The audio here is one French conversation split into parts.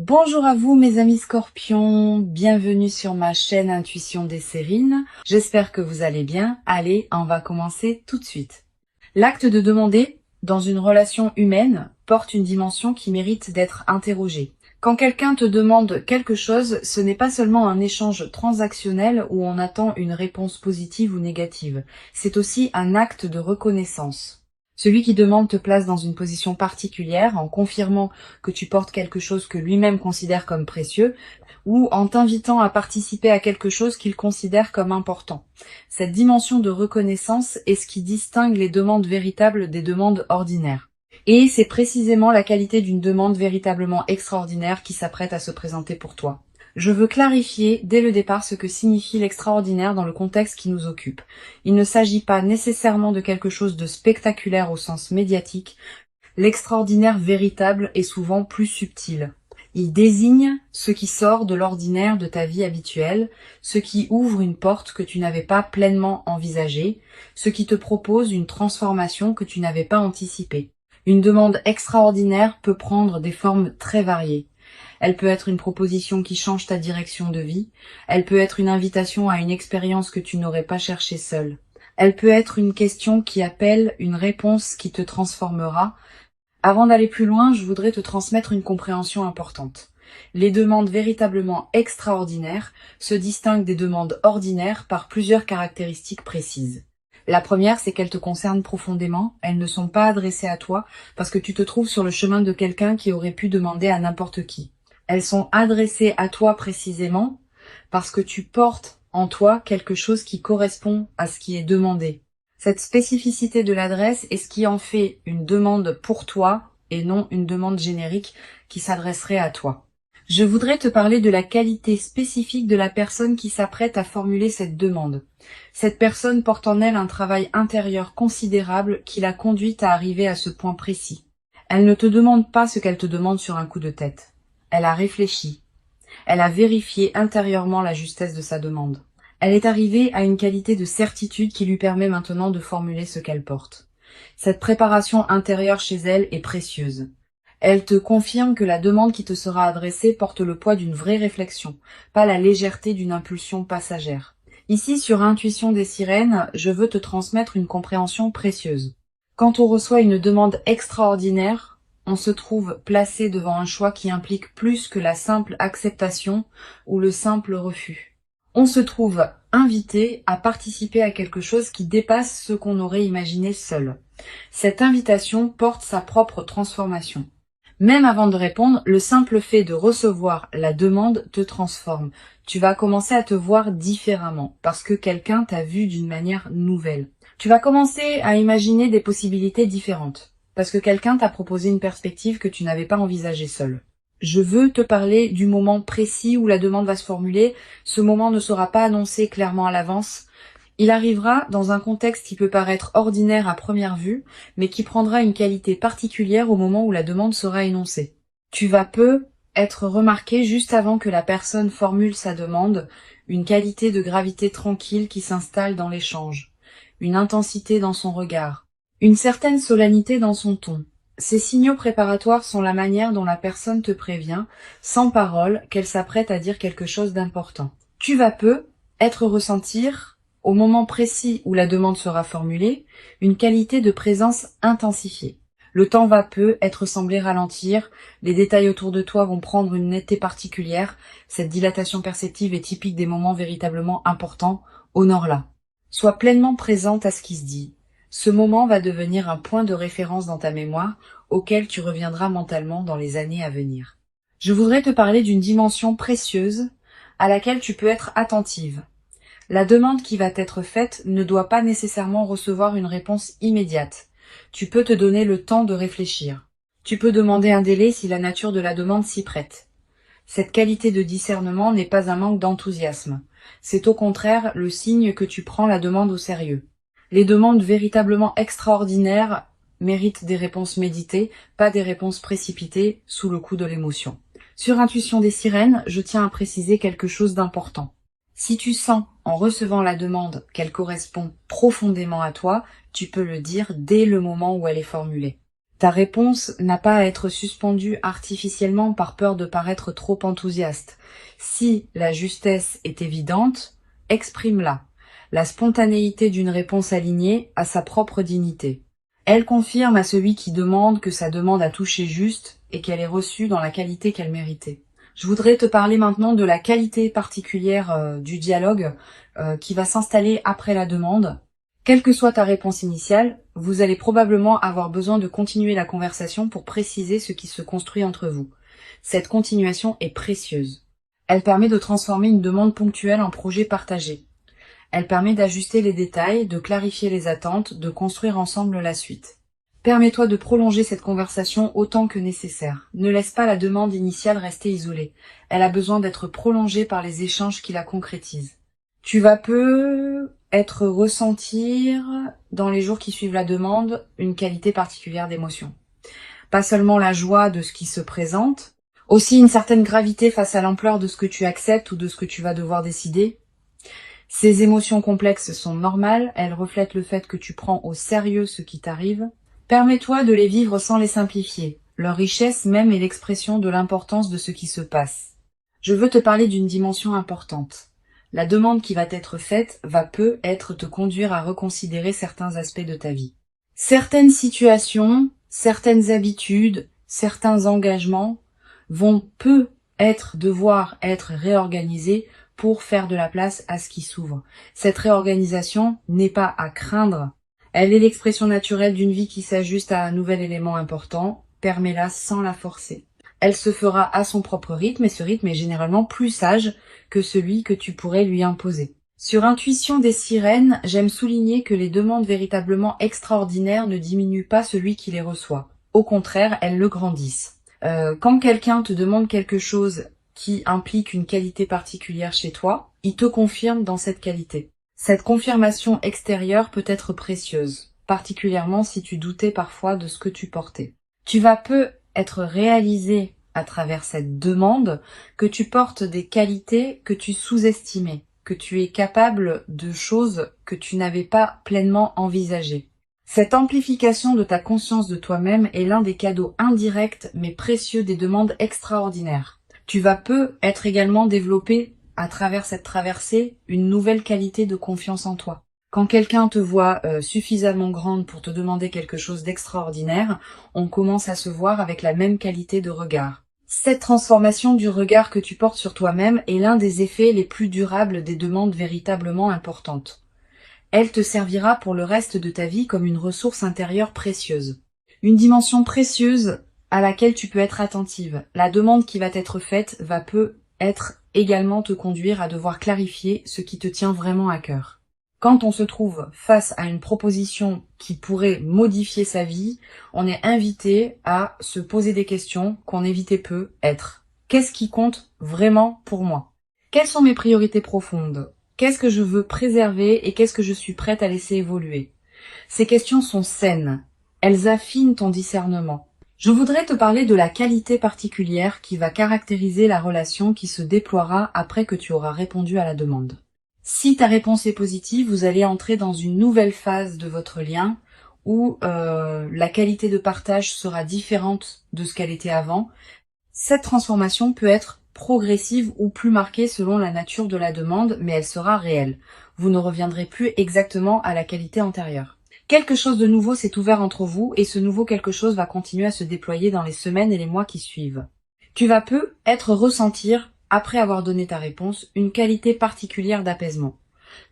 Bonjour à vous mes amis scorpions, bienvenue sur ma chaîne Intuition des Sérines. J'espère que vous allez bien. Allez, on va commencer tout de suite. L'acte de demander dans une relation humaine porte une dimension qui mérite d'être interrogée. Quand quelqu'un te demande quelque chose, ce n'est pas seulement un échange transactionnel où on attend une réponse positive ou négative. C'est aussi un acte de reconnaissance. Celui qui demande te place dans une position particulière en confirmant que tu portes quelque chose que lui-même considère comme précieux ou en t'invitant à participer à quelque chose qu'il considère comme important. Cette dimension de reconnaissance est ce qui distingue les demandes véritables des demandes ordinaires. Et c'est précisément la qualité d'une demande véritablement extraordinaire qui s'apprête à se présenter pour toi. Je veux clarifier dès le départ ce que signifie l'extraordinaire dans le contexte qui nous occupe. Il ne s'agit pas nécessairement de quelque chose de spectaculaire au sens médiatique. L'extraordinaire véritable est souvent plus subtil. Il désigne ce qui sort de l'ordinaire de ta vie habituelle, ce qui ouvre une porte que tu n'avais pas pleinement envisagée, ce qui te propose une transformation que tu n'avais pas anticipée. Une demande extraordinaire peut prendre des formes très variées. Elle peut être une proposition qui change ta direction de vie. Elle peut être une invitation à une expérience que tu n'aurais pas cherchée seule. Elle peut être une question qui appelle une réponse qui te transformera. Avant d'aller plus loin, je voudrais te transmettre une compréhension importante. Les demandes véritablement extraordinaires se distinguent des demandes ordinaires par plusieurs caractéristiques précises. La première, c'est qu'elles te concernent profondément, elles ne sont pas adressées à toi parce que tu te trouves sur le chemin de quelqu'un qui aurait pu demander à n'importe qui. Elles sont adressées à toi précisément parce que tu portes en toi quelque chose qui correspond à ce qui est demandé. Cette spécificité de l'adresse est ce qui en fait une demande pour toi et non une demande générique qui s'adresserait à toi. Je voudrais te parler de la qualité spécifique de la personne qui s'apprête à formuler cette demande. Cette personne porte en elle un travail intérieur considérable qui l'a conduite à arriver à ce point précis. Elle ne te demande pas ce qu'elle te demande sur un coup de tête. Elle a réfléchi. Elle a vérifié intérieurement la justesse de sa demande. Elle est arrivée à une qualité de certitude qui lui permet maintenant de formuler ce qu'elle porte. Cette préparation intérieure chez elle est précieuse. Elle te confirme que la demande qui te sera adressée porte le poids d'une vraie réflexion, pas la légèreté d'une impulsion passagère. Ici, sur Intuition des Sirènes, je veux te transmettre une compréhension précieuse. Quand on reçoit une demande extraordinaire, on se trouve placé devant un choix qui implique plus que la simple acceptation ou le simple refus. On se trouve invité à participer à quelque chose qui dépasse ce qu'on aurait imaginé seul. Cette invitation porte sa propre transformation. Même avant de répondre, le simple fait de recevoir la demande te transforme. Tu vas commencer à te voir différemment parce que quelqu'un t'a vu d'une manière nouvelle. Tu vas commencer à imaginer des possibilités différentes parce que quelqu'un t'a proposé une perspective que tu n'avais pas envisagée seul. Je veux te parler du moment précis où la demande va se formuler. Ce moment ne sera pas annoncé clairement à l'avance. Il arrivera dans un contexte qui peut paraître ordinaire à première vue, mais qui prendra une qualité particulière au moment où la demande sera énoncée. Tu vas peu être remarqué juste avant que la personne formule sa demande, une qualité de gravité tranquille qui s'installe dans l'échange, une intensité dans son regard, une certaine solennité dans son ton. Ces signaux préparatoires sont la manière dont la personne te prévient, sans parole, qu'elle s'apprête à dire quelque chose d'important. Tu vas peu être ressentir, au moment précis où la demande sera formulée, une qualité de présence intensifiée. Le temps va peu être semblé ralentir, les détails autour de toi vont prendre une netteté particulière, cette dilatation perceptive est typique des moments véritablement importants, honore-la. Sois pleinement présente à ce qui se dit. Ce moment va devenir un point de référence dans ta mémoire, auquel tu reviendras mentalement dans les années à venir. Je voudrais te parler d'une dimension précieuse à laquelle tu peux être attentive. La demande qui va t'être faite ne doit pas nécessairement recevoir une réponse immédiate. Tu peux te donner le temps de réfléchir. Tu peux demander un délai si la nature de la demande s'y prête. Cette qualité de discernement n'est pas un manque d'enthousiasme. C'est au contraire le signe que tu prends la demande au sérieux. Les demandes véritablement extraordinaires méritent des réponses méditées, pas des réponses précipitées sous le coup de l'émotion. Sur Intuition des Sirènes, je tiens à préciser quelque chose d'important. Si tu sens, en recevant la demande, qu'elle correspond profondément à toi, tu peux le dire dès le moment où elle est formulée. Ta réponse n'a pas à être suspendue artificiellement par peur de paraître trop enthousiaste. Si la justesse est évidente, exprime-la. La spontanéité d'une réponse alignée a sa propre dignité. Elle confirme à celui qui demande que sa demande a touché juste et qu'elle est reçue dans la qualité qu'elle méritait. Je voudrais te parler maintenant de la qualité particulière du dialogue qui va s'installer après la demande. Quelle que soit ta réponse initiale, vous allez probablement avoir besoin de continuer la conversation pour préciser ce qui se construit entre vous. Cette continuation est précieuse. Elle permet de transformer une demande ponctuelle en projet partagé. Elle permet d'ajuster les détails, de clarifier les attentes, de construire ensemble la suite. Permets-toi de prolonger cette conversation autant que nécessaire. Ne laisse pas la demande initiale rester isolée. Elle a besoin d'être prolongée par les échanges qui la concrétisent. Tu vas ressentir, dans les jours qui suivent la demande, une qualité particulière d'émotion. Pas seulement la joie de ce qui se présente, aussi une certaine gravité face à l'ampleur de ce que tu acceptes ou de ce que tu vas devoir décider. Ces émotions complexes sont normales, elles reflètent le fait que tu prends au sérieux ce qui t'arrive. Permets-toi de les vivre sans les simplifier. Leur richesse même est l'expression de l'importance de ce qui se passe. Je veux te parler d'une dimension importante. La demande qui va t'être faite va peut-être te conduire à reconsidérer certains aspects de ta vie. Certaines situations, certaines habitudes, certains engagements vont devoir être réorganisés pour faire de la place à ce qui s'ouvre. Cette réorganisation n'est pas à craindre. Elle est l'expression naturelle d'une vie qui s'ajuste à un nouvel élément important. Permets-la sans la forcer. Elle se fera à son propre rythme et ce rythme est généralement plus sage que celui que tu pourrais lui imposer. Sur Intuition des sirènes, j'aime souligner que les demandes véritablement extraordinaires ne diminuent pas celui qui les reçoit. Au contraire, elles le grandissent. Quand quelqu'un te demande quelque chose qui implique une qualité particulière chez toi, il te confirme dans cette qualité. Cette confirmation extérieure peut être précieuse, particulièrement si tu doutais parfois de ce que tu portais. Tu vas être réalisé à travers cette demande que tu portes des qualités que tu sous-estimais, que tu es capable de choses que tu n'avais pas pleinement envisagées. Cette amplification de ta conscience de toi-même est l'un des cadeaux indirects mais précieux des demandes extraordinaires. Tu vas être également développé à travers cette traversée une nouvelle qualité de confiance en toi. Quand quelqu'un te voit suffisamment grande pour te demander quelque chose d'extraordinaire, on commence à se voir avec la même qualité de regard. Cette transformation du regard que tu portes sur toi-même est l'un des effets les plus durables des demandes véritablement importantes. Elle te servira pour le reste de ta vie comme une ressource intérieure précieuse. Une dimension précieuse à laquelle tu peux être attentive. La demande qui va t'être faite va peut-être également te conduire à devoir clarifier ce qui te tient vraiment à cœur. Quand on se trouve face à une proposition qui pourrait modifier sa vie, on est invité à se poser des questions qu'on évitait peu être. Qu'est-ce qui compte vraiment pour moi? Quelles sont mes priorités profondes? Qu'est-ce que je veux préserver et qu'est-ce que je suis prête à laisser évoluer? Ces questions sont saines. Elles affinent ton discernement. Je voudrais te parler de la qualité particulière qui va caractériser la relation qui se déploiera après que tu auras répondu à la demande. Si ta réponse est positive, vous allez entrer dans une nouvelle phase de votre lien où la qualité de partage sera différente de ce qu'elle était avant. Cette transformation peut être progressive ou plus marquée selon la nature de la demande, mais elle sera réelle. Vous ne reviendrez plus exactement à la qualité antérieure. Quelque chose de nouveau s'est ouvert entre vous et ce nouveau quelque chose va continuer à se déployer dans les semaines et les mois qui suivent. Tu vas ressentir, après avoir donné ta réponse, une qualité particulière d'apaisement.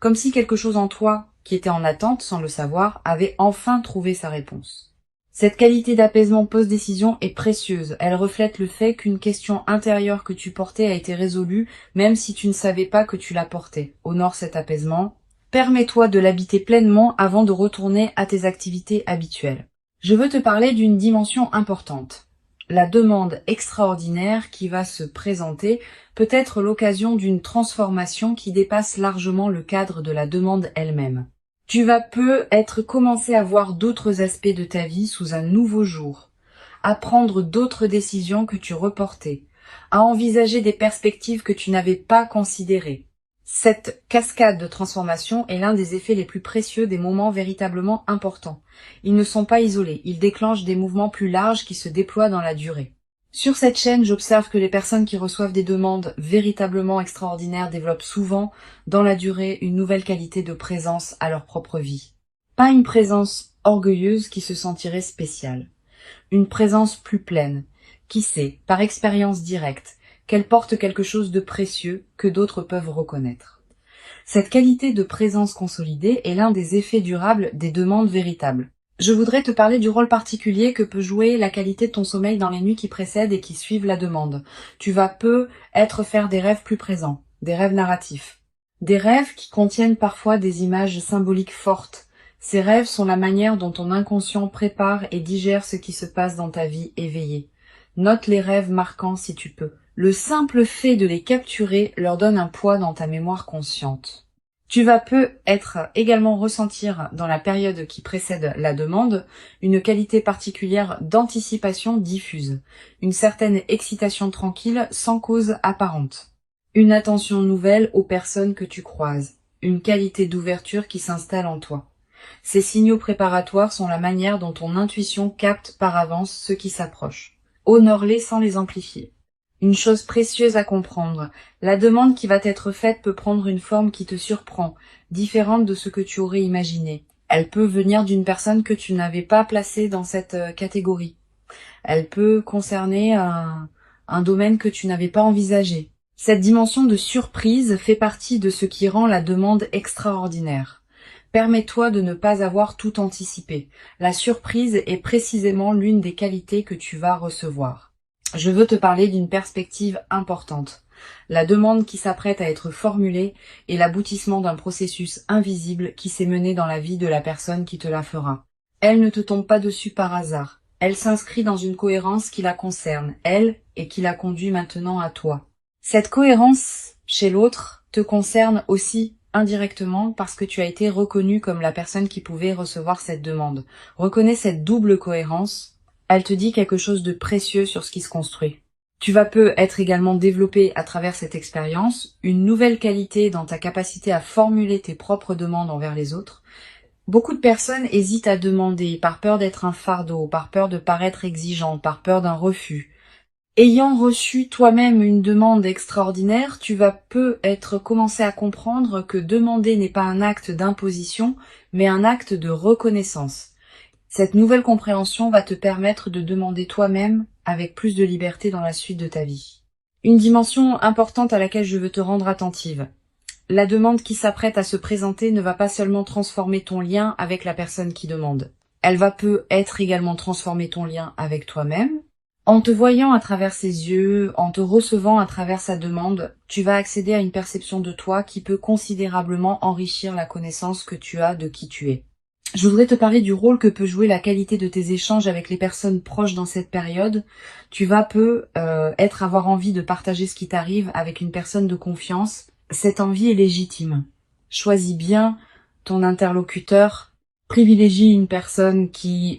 Comme si quelque chose en toi, qui était en attente sans le savoir, avait enfin trouvé sa réponse. Cette qualité d'apaisement post-décision est précieuse. Elle reflète le fait qu'une question intérieure que tu portais a été résolue, même si tu ne savais pas que tu la portais. Honore cet apaisement. Permets-toi de l'habiter pleinement avant de retourner à tes activités habituelles. Je veux te parler d'une dimension importante. La demande extraordinaire qui va se présenter peut être l'occasion d'une transformation qui dépasse largement le cadre de la demande elle-même. Tu vas commencer à voir d'autres aspects de ta vie sous un nouveau jour, à prendre d'autres décisions que tu reportais, à envisager des perspectives que tu n'avais pas considérées. Cette cascade de transformation est l'un des effets les plus précieux des moments véritablement importants. Ils ne sont pas isolés, ils déclenchent des mouvements plus larges qui se déploient dans la durée. Sur cette chaîne, j'observe que les personnes qui reçoivent des demandes véritablement extraordinaires développent souvent, dans la durée, une nouvelle qualité de présence à leur propre vie. Pas une présence orgueilleuse qui se sentirait spéciale. Une présence plus pleine, qui sait, par expérience directe, qu'elle porte quelque chose de précieux que d'autres peuvent reconnaître. Cette qualité de présence consolidée est l'un des effets durables des demandes véritables. Je voudrais te parler du rôle particulier que peut jouer la qualité de ton sommeil dans les nuits qui précèdent et qui suivent la demande. Tu vas faire des rêves plus présents, des rêves narratifs. Des rêves qui contiennent parfois des images symboliques fortes. Ces rêves sont la manière dont ton inconscient prépare et digère ce qui se passe dans ta vie éveillée. Note les rêves marquants si tu peux. Le simple fait de les capturer leur donne un poids dans ta mémoire consciente. Tu vas également ressentir dans la période qui précède la demande une qualité particulière d'anticipation diffuse, une certaine excitation tranquille sans cause apparente, une attention nouvelle aux personnes que tu croises, une qualité d'ouverture qui s'installe en toi. Ces signaux préparatoires sont la manière dont ton intuition capte par avance ce qui s'approche. Honore-les sans les amplifier. Une chose précieuse à comprendre, la demande qui va t'être faite peut prendre une forme qui te surprend, différente de ce que tu aurais imaginé. Elle peut venir d'une personne que tu n'avais pas placée dans cette catégorie. Elle peut concerner un domaine que tu n'avais pas envisagé. Cette dimension de surprise fait partie de ce qui rend la demande extraordinaire. Permets-toi de ne pas avoir tout anticipé. La surprise est précisément l'une des qualités que tu vas recevoir. Je veux te parler d'une perspective importante. La demande qui s'apprête à être formulée est l'aboutissement d'un processus invisible qui s'est mené dans la vie de la personne qui te la fera. Elle ne te tombe pas dessus par hasard. Elle s'inscrit dans une cohérence qui la concerne, elle, et qui la conduit maintenant à toi. Cette cohérence chez l'autre te concerne aussi indirectement parce que tu as été reconnu comme la personne qui pouvait recevoir cette demande. Reconnais cette double cohérence. Elle te dit quelque chose de précieux sur ce qui se construit. Tu vas être également développé à travers cette expérience une nouvelle qualité dans ta capacité à formuler tes propres demandes envers les autres. Beaucoup de personnes hésitent à demander par peur d'être un fardeau, par peur de paraître exigeant, par peur d'un refus. Ayant reçu toi-même une demande extraordinaire, tu vas commencer à comprendre que demander n'est pas un acte d'imposition, mais un acte de reconnaissance. Cette nouvelle compréhension va te permettre de demander toi-même avec plus de liberté dans la suite de ta vie. Une dimension importante à laquelle je veux te rendre attentive. La demande qui s'apprête à se présenter ne va pas seulement transformer ton lien avec la personne qui demande. Elle va également transformer ton lien avec toi-même. En te voyant à travers ses yeux, en te recevant à travers sa demande, tu vas accéder à une perception de toi qui peut considérablement enrichir la connaissance que tu as de qui tu es. Je voudrais te parler du rôle que peut jouer la qualité de tes échanges avec les personnes proches dans cette période. Tu vas avoir envie de partager ce qui t'arrive avec une personne de confiance. Cette envie est légitime. Choisis bien ton interlocuteur. Privilégie une personne qui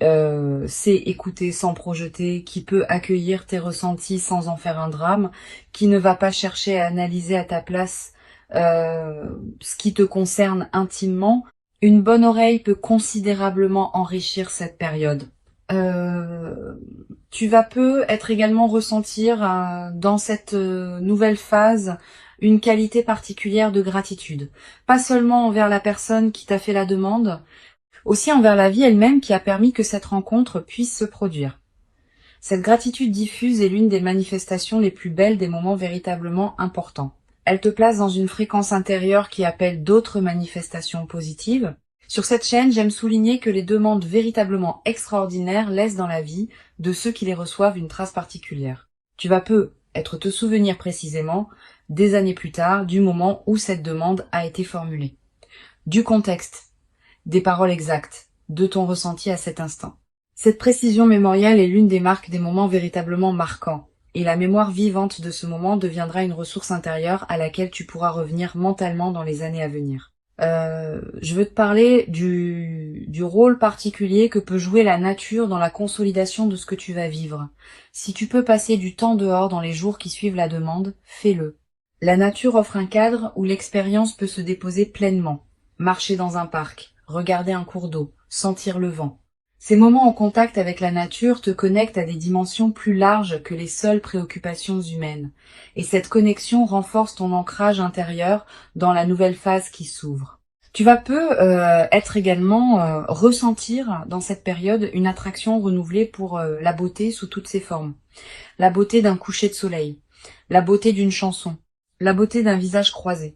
sait écouter sans projeter, qui peut accueillir tes ressentis sans en faire un drame, qui ne va pas chercher à analyser à ta place ce qui te concerne intimement. Une bonne oreille peut considérablement enrichir cette période. Tu vas également ressentir dans cette nouvelle phase une qualité particulière de gratitude. Pas seulement envers la personne qui t'a fait la demande, aussi envers la vie elle-même qui a permis que cette rencontre puisse se produire. Cette gratitude diffuse est l'une des manifestations les plus belles des moments véritablement importants. Elle te place dans une fréquence intérieure qui appelle d'autres manifestations positives. Sur cette chaîne, j'aime souligner que les demandes véritablement extraordinaires laissent dans la vie de ceux qui les reçoivent une trace particulière. Tu vas te souvenir précisément, des années plus tard, du moment où cette demande a été formulée. Du contexte, des paroles exactes, de ton ressenti à cet instant. Cette précision mémorielle est l'une des marques des moments véritablement marquants. Et la mémoire vivante de ce moment deviendra une ressource intérieure à laquelle tu pourras revenir mentalement dans les années à venir. Je veux te parler du rôle particulier que peut jouer la nature dans la consolidation de ce que tu vas vivre. Si tu peux passer du temps dehors dans les jours qui suivent la demande, fais-le. La nature offre un cadre où l'expérience peut se déposer pleinement. Marcher dans un parc, regarder un cours d'eau, sentir le vent. Ces moments en contact avec la nature te connectent à des dimensions plus larges que les seules préoccupations humaines. Et cette connexion renforce ton ancrage intérieur dans la nouvelle phase qui s'ouvre. Tu vas être également ressentir dans cette période une attraction renouvelée pour la beauté sous toutes ses formes. La beauté d'un coucher de soleil, la beauté d'une chanson, la beauté d'un visage croisé.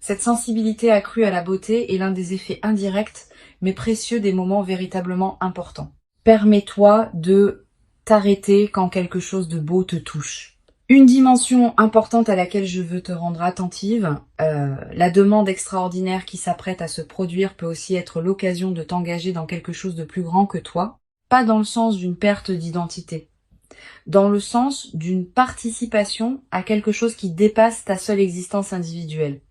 Cette sensibilité accrue à la beauté est l'un des effets indirects mais précieux des moments véritablement importants. Permets-toi de t'arrêter quand quelque chose de beau te touche. Une dimension importante à laquelle je veux te rendre attentive, la demande extraordinaire qui s'apprête à se produire peut aussi être l'occasion de t'engager dans quelque chose de plus grand que toi, pas dans le sens d'une perte d'identité, dans le sens d'une participation à quelque chose qui dépasse ta seule existence individuelle.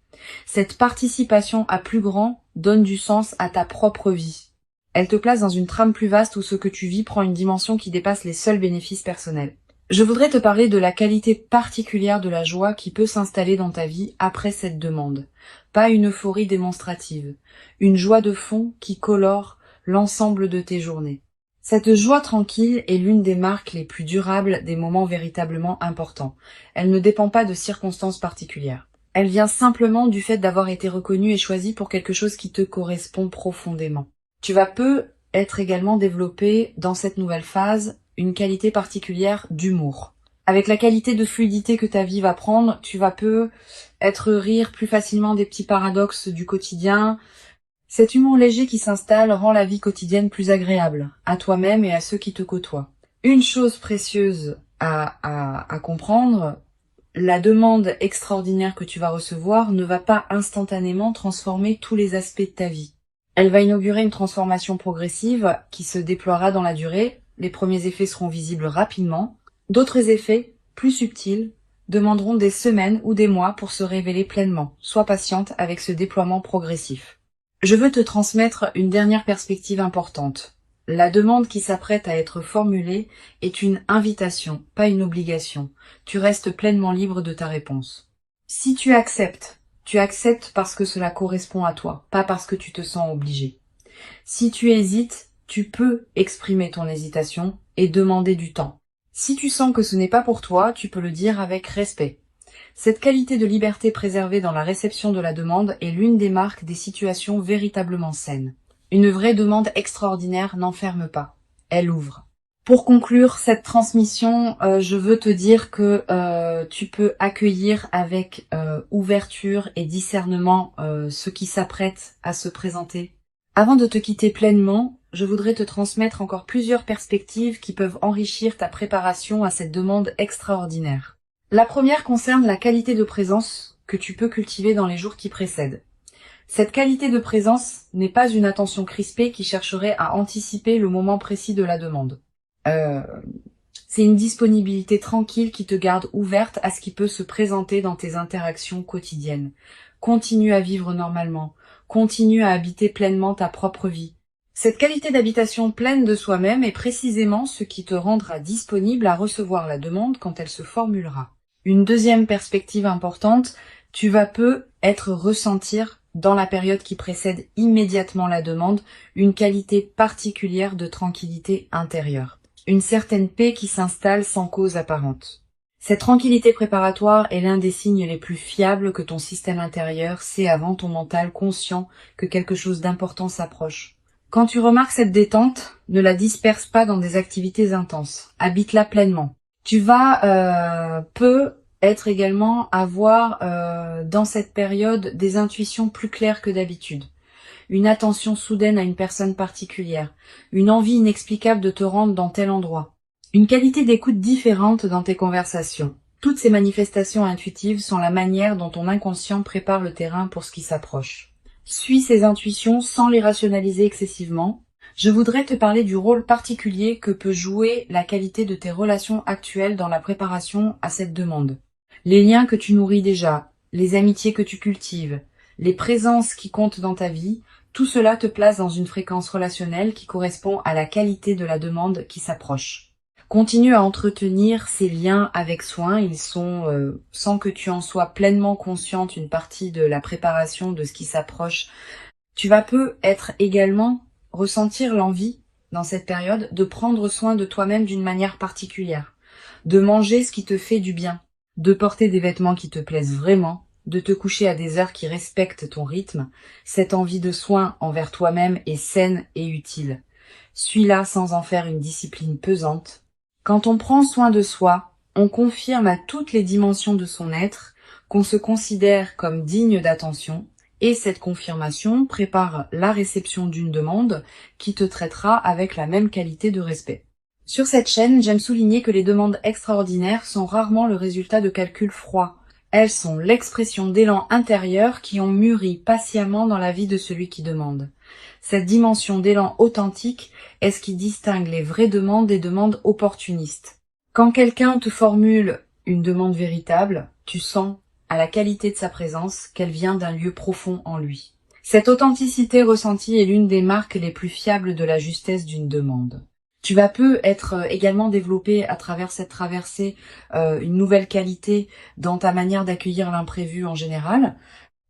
Cette participation à plus grand donne du sens à ta propre vie. Elle te place dans une trame plus vaste où ce que tu vis prend une dimension qui dépasse les seuls bénéfices personnels. Je voudrais te parler de la qualité particulière de la joie qui peut s'installer dans ta vie après cette demande. Pas une euphorie démonstrative, une joie de fond qui colore l'ensemble de tes journées. Cette joie tranquille est l'une des marques les plus durables des moments véritablement importants. Elle ne dépend pas de circonstances particulières. Elle vient simplement du fait d'avoir été reconnue et choisie pour quelque chose qui te correspond profondément. Tu vas être également développé dans cette nouvelle phase une qualité particulière d'humour. Avec la qualité de fluidité que ta vie va prendre, tu vas être rire plus facilement des petits paradoxes du quotidien. Cet humour léger qui s'installe rend la vie quotidienne plus agréable, à toi-même et à ceux qui te côtoient. Une chose précieuse à comprendre, la demande extraordinaire que tu vas recevoir ne va pas instantanément transformer tous les aspects de ta vie. Elle va inaugurer une transformation progressive qui se déploiera dans la durée. Les premiers effets seront visibles rapidement. D'autres effets, plus subtils, demanderont des semaines ou des mois pour se révéler pleinement. Sois patiente avec ce déploiement progressif. Je veux te transmettre une dernière perspective importante. La demande qui s'apprête à être formulée est une invitation, pas une obligation. Tu restes pleinement libre de ta réponse. Si tu acceptes parce que cela correspond à toi, pas parce que tu te sens obligé. Si tu hésites, tu peux exprimer ton hésitation et demander du temps. Si tu sens que ce n'est pas pour toi, tu peux le dire avec respect. Cette qualité de liberté préservée dans la réception de la demande est l'une des marques des situations véritablement saines. Une vraie demande extraordinaire n'enferme pas, elle ouvre. Pour conclure cette transmission, je veux te dire que tu peux accueillir avec ouverture et discernement ce qui s'apprête à se présenter. Avant de te quitter pleinement, je voudrais te transmettre encore plusieurs perspectives qui peuvent enrichir ta préparation à cette demande extraordinaire. La première concerne la qualité de présence que tu peux cultiver dans les jours qui précèdent. Cette qualité de présence n'est pas une attention crispée qui chercherait à anticiper le moment précis de la demande. C'est une disponibilité tranquille qui te garde ouverte à ce qui peut se présenter dans tes interactions quotidiennes. Continue à vivre normalement. Continue à habiter pleinement ta propre vie. Cette qualité d'habitation pleine de soi-même est précisément ce qui te rendra disponible à recevoir la demande quand elle se formulera. Une deuxième perspective importante, tu vas être ressentir dans la période qui précède immédiatement la demande une qualité particulière de tranquillité intérieure. Une certaine paix qui s'installe sans cause apparente. Cette tranquillité préparatoire est l'un des signes les plus fiables que ton système intérieur sait avant ton mental conscient que quelque chose d'important s'approche. Quand tu remarques cette détente, ne la disperse pas dans des activités intenses. Habite-la pleinement. Tu vas être également avoir dans cette période des intuitions plus claires que d'habitude. Une attention soudaine à une personne particulière, une envie inexplicable de te rendre dans tel endroit, une qualité d'écoute différente dans tes conversations. Toutes ces manifestations intuitives sont la manière dont ton inconscient prépare le terrain pour ce qui s'approche. Suis ces intuitions sans les rationaliser excessivement. Je voudrais te parler du rôle particulier que peut jouer la qualité de tes relations actuelles dans la préparation à cette demande. Les liens que tu nourris déjà, les amitiés que tu cultives, les présences qui comptent dans ta vie, tout cela te place dans une fréquence relationnelle qui correspond à la qualité de la demande qui s'approche. Continue à entretenir ces liens avec soin. Ils sont, sans que tu en sois pleinement consciente, une partie de la préparation de ce qui s'approche. Tu vas peut-être également ressentir l'envie, dans cette période, de prendre soin de toi-même d'une manière particulière, de manger ce qui te fait du bien, de porter des vêtements qui te plaisent vraiment, de te coucher à des heures qui respectent ton rythme. Cette envie de soin envers toi-même est saine et utile. Suis-la sans en faire une discipline pesante. Quand on prend soin de soi, on confirme à toutes les dimensions de son être qu'on se considère comme digne d'attention, et cette confirmation prépare la réception d'une demande qui te traitera avec la même qualité de respect. Sur cette chaîne, j'aime souligner que les demandes extraordinaires sont rarement le résultat de calculs froids. Elles sont l'expression d'élans intérieurs qui ont mûri patiemment dans la vie de celui qui demande. Cette dimension d'élan authentique est ce qui distingue les vraies demandes des demandes opportunistes. Quand quelqu'un te formule une demande véritable, tu sens à la qualité de sa présence qu'elle vient d'un lieu profond en lui. Cette authenticité ressentie est l'une des marques les plus fiables de la justesse d'une demande. Tu vas peut-être également développer à travers cette traversée une nouvelle qualité dans ta manière d'accueillir l'imprévu en général.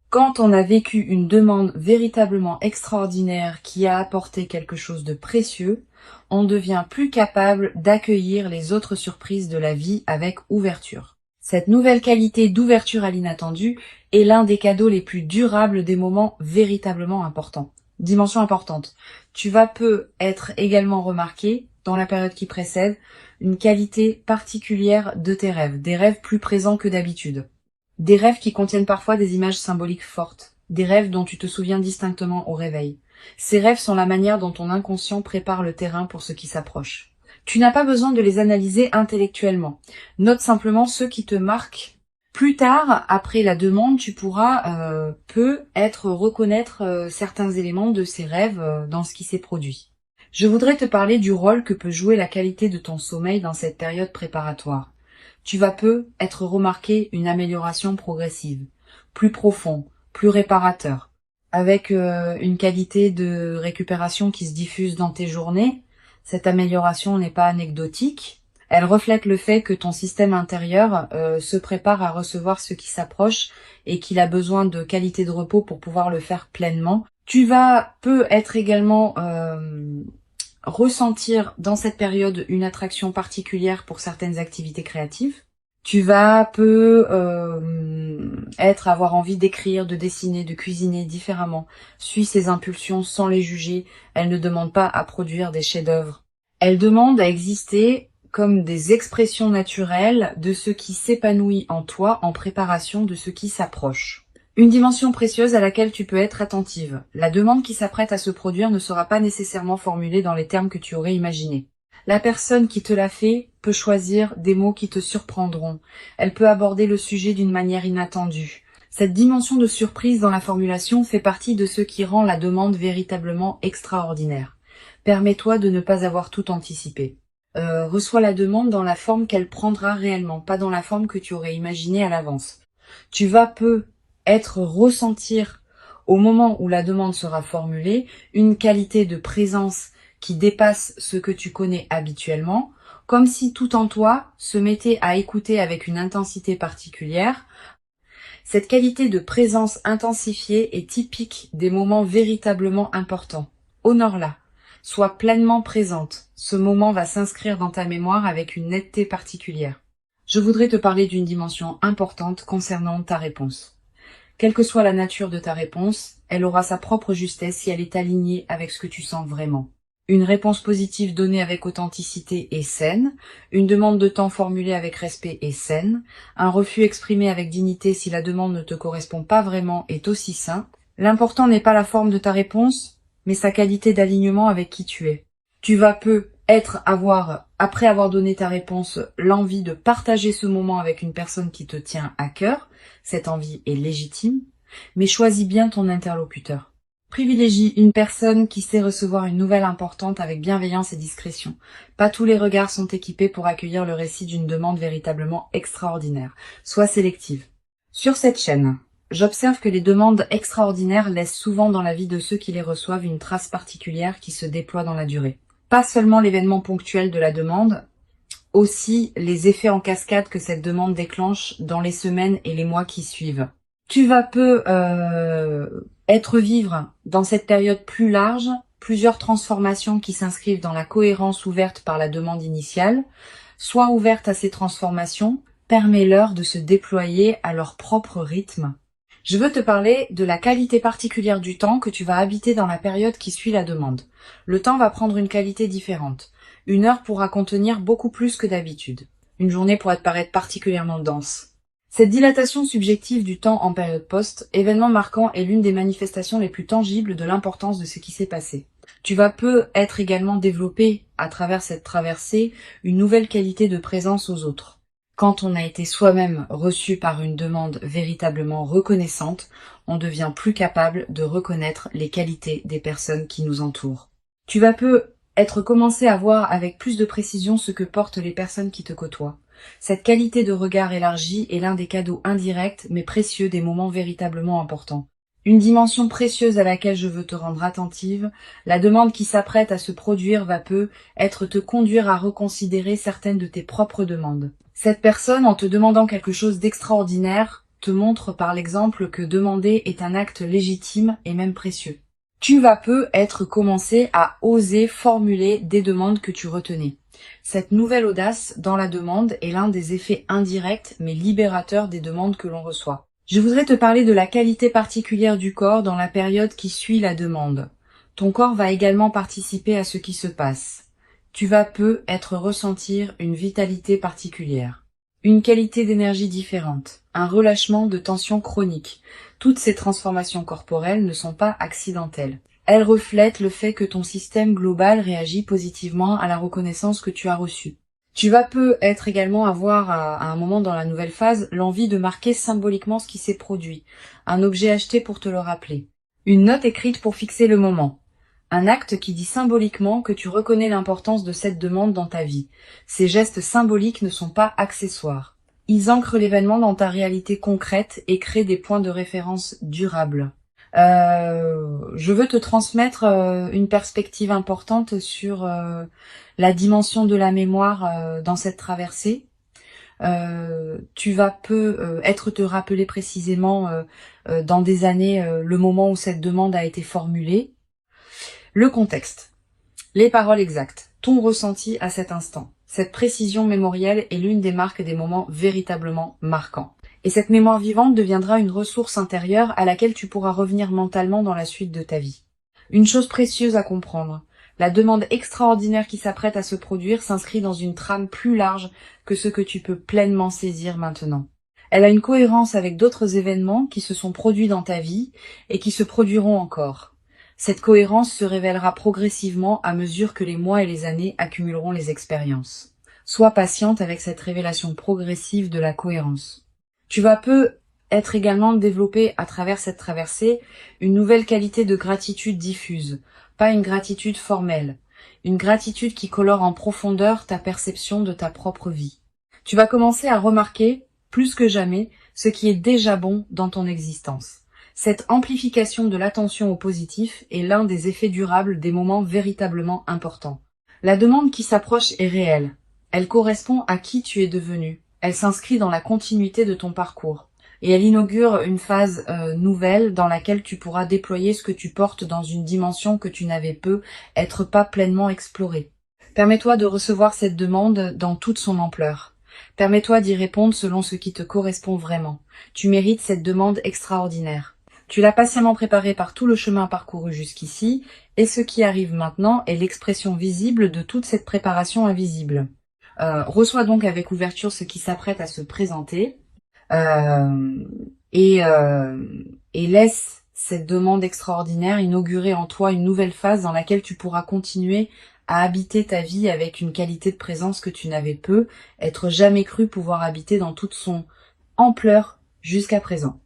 Quand on a vécu une demande véritablement extraordinaire qui a apporté quelque chose de précieux, on devient plus capable d'accueillir les autres surprises de la vie avec ouverture. Cette nouvelle qualité d'ouverture à l'inattendu est l'un des cadeaux les plus durables des moments véritablement importants. Dimension importante. Tu vas peut-être également remarquer, dans la période qui précède, une qualité particulière de tes rêves, des rêves plus présents que d'habitude. Des rêves qui contiennent parfois des images symboliques fortes, des rêves dont tu te souviens distinctement au réveil. Ces rêves sont la manière dont ton inconscient prépare le terrain pour ce qui s'approche. Tu n'as pas besoin de les analyser intellectuellement. Note simplement ceux qui te marquent. Plus tard, après la demande, tu pourras peut-être reconnaître certains éléments de ces rêves dans ce qui s'est produit. Je voudrais te parler du rôle que peut jouer la qualité de ton sommeil dans cette période préparatoire. Tu vas peut-être remarquer une amélioration progressive, plus profond, plus réparateur, avec une qualité de récupération qui se diffuse dans tes journées. Cette amélioration n'est pas anecdotique. Elle reflète le fait que ton système intérieur se prépare à recevoir ce qui s'approche et qu'il a besoin de qualité de repos pour pouvoir le faire pleinement. Tu vas peut-être également ressentir dans cette période une attraction particulière pour certaines activités créatives. Tu vas avoir envie d'écrire, de dessiner, de cuisiner différemment. Suis ces impulsions sans les juger. Elles ne demandent pas à produire des chefs-d'œuvre. Elles demandent à exister comme des expressions naturelles de ce qui s'épanouit en toi en préparation de ce qui s'approche. Une dimension précieuse à laquelle tu peux être attentive. La demande qui s'apprête à se produire ne sera pas nécessairement formulée dans les termes que tu aurais imaginés. La personne qui te l'a fait peut choisir des mots qui te surprendront. Elle peut aborder le sujet d'une manière inattendue. Cette dimension de surprise dans la formulation fait partie de ce qui rend la demande véritablement extraordinaire. Permets-toi de ne pas avoir tout anticipé. Reçois la demande dans la forme qu'elle prendra réellement, pas dans la forme que tu aurais imaginée à l'avance. Tu vas peut-être ressentir, au moment où la demande sera formulée, une qualité de présence qui dépasse ce que tu connais habituellement, comme si tout en toi se mettait à écouter avec une intensité particulière. Cette qualité de présence intensifiée est typique des moments véritablement importants. Honore-la. Sois pleinement présente. Ce moment va s'inscrire dans ta mémoire avec une netteté particulière. Je voudrais te parler d'une dimension importante concernant ta réponse. Quelle que soit la nature de ta réponse, elle aura sa propre justesse si elle est alignée avec ce que tu sens vraiment. Une réponse positive donnée avec authenticité est saine, une demande de temps formulée avec respect est saine, un refus exprimé avec dignité si la demande ne te correspond pas vraiment est aussi sain. L'important n'est pas la forme de ta réponse, mais sa qualité d'alignement avec qui tu es. Tu vas peut-être avoir, après avoir donné ta réponse, l'envie de partager ce moment avec une personne qui te tient à cœur. Cette envie est légitime, mais choisis bien ton interlocuteur. Privilégie une personne qui sait recevoir une nouvelle importante avec bienveillance et discrétion. Pas tous les regards sont équipés pour accueillir le récit d'une demande véritablement extraordinaire. Sois sélective. Sur cette chaîne, j'observe que les demandes extraordinaires laissent souvent dans la vie de ceux qui les reçoivent une trace particulière qui se déploie dans la durée. Pas seulement l'événement ponctuel de la demande, aussi les effets en cascade que cette demande déclenche dans les semaines et les mois qui suivent. Tu vas peu être vivre dans cette période plus large plusieurs transformations qui s'inscrivent dans la cohérence ouverte par la demande initiale. Sois ouverte à ces transformations, permets-leur de se déployer à leur propre rythme. Je veux te parler de la qualité particulière du temps que tu vas habiter dans la période qui suit la demande. Le temps va prendre une qualité différente. Une heure pourra contenir beaucoup plus que d'habitude. Une journée pourra te paraître particulièrement dense. Cette dilatation subjective du temps en période post, événement marquant, est l'une des manifestations les plus tangibles de l'importance de ce qui s'est passé. Tu vas peu être également développé, à travers cette traversée, une nouvelle qualité de présence aux autres. Quand on a été soi-même reçu par une demande véritablement reconnaissante, on devient plus capable de reconnaître les qualités des personnes qui nous entourent. Tu vas peu être commencé à voir avec plus de précision ce que portent les personnes qui te côtoient. Cette qualité de regard élargi est l'un des cadeaux indirects mais précieux des moments véritablement importants. Une dimension précieuse à laquelle je veux te rendre attentive, la demande qui s'apprête à se produire va peu être te conduire à reconsidérer certaines de tes propres demandes. Cette personne, en te demandant quelque chose d'extraordinaire, te montre par l'exemple que demander est un acte légitime et même précieux. Tu vas peu être commencé à oser formuler des demandes que tu retenais. Cette nouvelle audace dans la demande est l'un des effets indirects mais libérateurs des demandes que l'on reçoit. Je voudrais te parler de la qualité particulière du corps dans la période qui suit la demande. Ton corps va également participer à ce qui se passe. Tu vas peu être ressentir une vitalité particulière, une qualité d'énergie différente, un relâchement de tension chronique. Toutes ces transformations corporelles ne sont pas accidentelles. Elles reflètent le fait que ton système global réagit positivement à la reconnaissance que tu as reçue. Tu vas peu être également avoir à un moment dans la nouvelle phase l'envie de marquer symboliquement ce qui s'est produit, un objet acheté pour te le rappeler, une note écrite pour fixer le moment, un acte qui dit symboliquement que tu reconnais l'importance de cette demande dans ta vie. Ces gestes symboliques ne sont pas accessoires. Ils ancrent l'événement dans ta réalité concrète et créent des points de référence durables. Je veux te transmettre une perspective importante sur la dimension de la mémoire dans cette traversée. Tu vas peu être te rappeler précisément dans des années le moment où cette demande a été formulée. Le contexte, les paroles exactes, ton ressenti à cet instant. Cette précision mémorielle est l'une des marques des moments véritablement marquants. Et cette mémoire vivante deviendra une ressource intérieure à laquelle tu pourras revenir mentalement dans la suite de ta vie. Une chose précieuse à comprendre, la demande extraordinaire qui s'apprête à se produire s'inscrit dans une trame plus large que ce que tu peux pleinement saisir maintenant. Elle a une cohérence avec d'autres événements qui se sont produits dans ta vie et qui se produiront encore. Cette cohérence se révélera progressivement à mesure que les mois et les années accumuleront les expériences. Sois patiente avec cette révélation progressive de la cohérence. Tu vas peu être également développé à travers cette traversée une nouvelle qualité de gratitude diffuse, pas une gratitude formelle, une gratitude qui colore en profondeur ta perception de ta propre vie. Tu vas commencer à remarquer, plus que jamais, ce qui est déjà bon dans ton existence. Cette amplification de l'attention au positif est l'un des effets durables des moments véritablement importants. La demande qui s'approche est réelle. Elle correspond à qui tu es devenu. Elle s'inscrit dans la continuité de ton parcours. Et elle inaugure une phase nouvelle dans laquelle tu pourras déployer ce que tu portes dans une dimension que tu n'avais peu être pas pleinement explorée. Permets-toi de recevoir cette demande dans toute son ampleur. Permets-toi d'y répondre selon ce qui te correspond vraiment. Tu mérites cette demande extraordinaire. Tu l'as patiemment préparée par tout le chemin parcouru jusqu'ici, et ce qui arrive maintenant est l'expression visible de toute cette préparation invisible. Reçois donc avec ouverture ce qui s'apprête à se présenter et laisse cette demande extraordinaire inaugurer en toi une nouvelle phase dans laquelle tu pourras continuer à habiter ta vie avec une qualité de présence que tu n'avais peu, être jamais cru pouvoir habiter dans toute son ampleur jusqu'à présent.